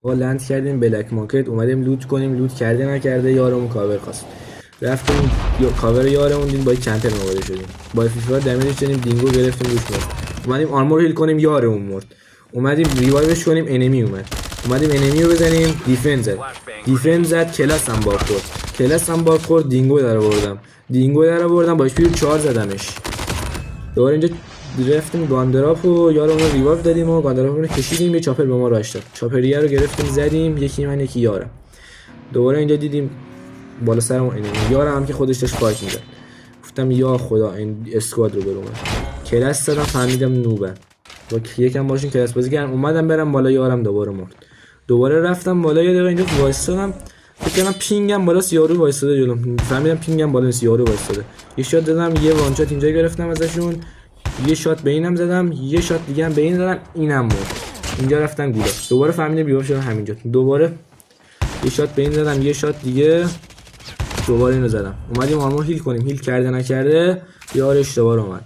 با لند کردیم بلک مارکت، اومدیم لوت کنیم، لوت کرده نکرده یارمون کاور خواست، رفتیم کاور یارمون دیدیم با کمپر مواجه شدیم، با فیفا دمیج شدیم، دینگو گرفتیم روش مرد، اومدیم آرمور هیل کنیم یارمون مرد، اومدیم ریوایوش کنیم انمی اومدیم انمی رو بزنیم، دیفنس زد کلاس هم باگ خورد دینگو در آوردم با HP 4 زدمش. دوباره اینجا رفتیم گاندراپ و یارمون رو ریوایو دادیم و گاندراپ رو کشیدیم، یه چاپر به ما راش داد، چاپریه رو گرفتیم زدیم، یکی من یکی یارم. دوباره اینجا دیدیم بالا سرمون انمی، یارم هم که خودش داشت فایت می‌کرد، گفتم یا خدا این اسکواد رو برام کلاس دادم، فهمیدم نوبه با یکم باشون کلاس بازی کردم، اومدم برم بالا یارم دوباره مرد. دوباره رفتم بالا، یه دقیقه اینجا وایسادم، فکر کنم پینگم بالاست، یارو وایساده جلوم، فهمیدم پینگم بالاست یارو وایساده، یه شات دادم، یه وان شات اینجا گرفتم ازشون، یه شات به اینم زدم، یه شات دیگه هم به این زدم، اینم مرد. اینجا رفتن گولا، دوباره فهمیدم بیوم شدم همینجا، دوباره یه شات به این زدم، یه شات دیگه، دوباره اینو زدم، اومدیم آرمور هیل کنیم، هیل کرده نکرده یار اشتباه اومد،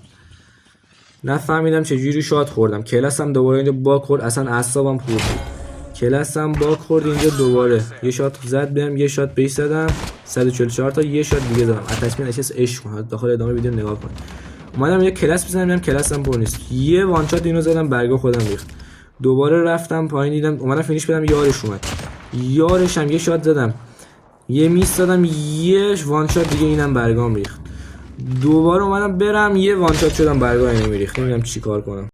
نفهمیدم چه جوری شات خوردم، کلاسم دوباره اینجا باگ خورد، اصلا اعصابم خورد، کلاسم باگ خورد اینجا، دوباره یه شات زد بهم، یه شات بیس زدم 144 تا، یه شات دیگه زدم، اتچمنت اچ عشق کن، داخل ادامه ویدیو نگاه کن. اومدم یه کلاس بزنم، دیدم کلاسم پر نیست، یه وان شات اینو زدم برگا خودم ریخت، دوباره رفتم پایین دیدم اومدم فینیش بدم، یارش اومد، یارشم یه شات زدم، یه میس دادم، یه وان شات دیگه اینم برگام ریخت، دوباره اومدم برم یه وان شات شدم برگا اینو میریخت، نمیدونم چیکار کنم.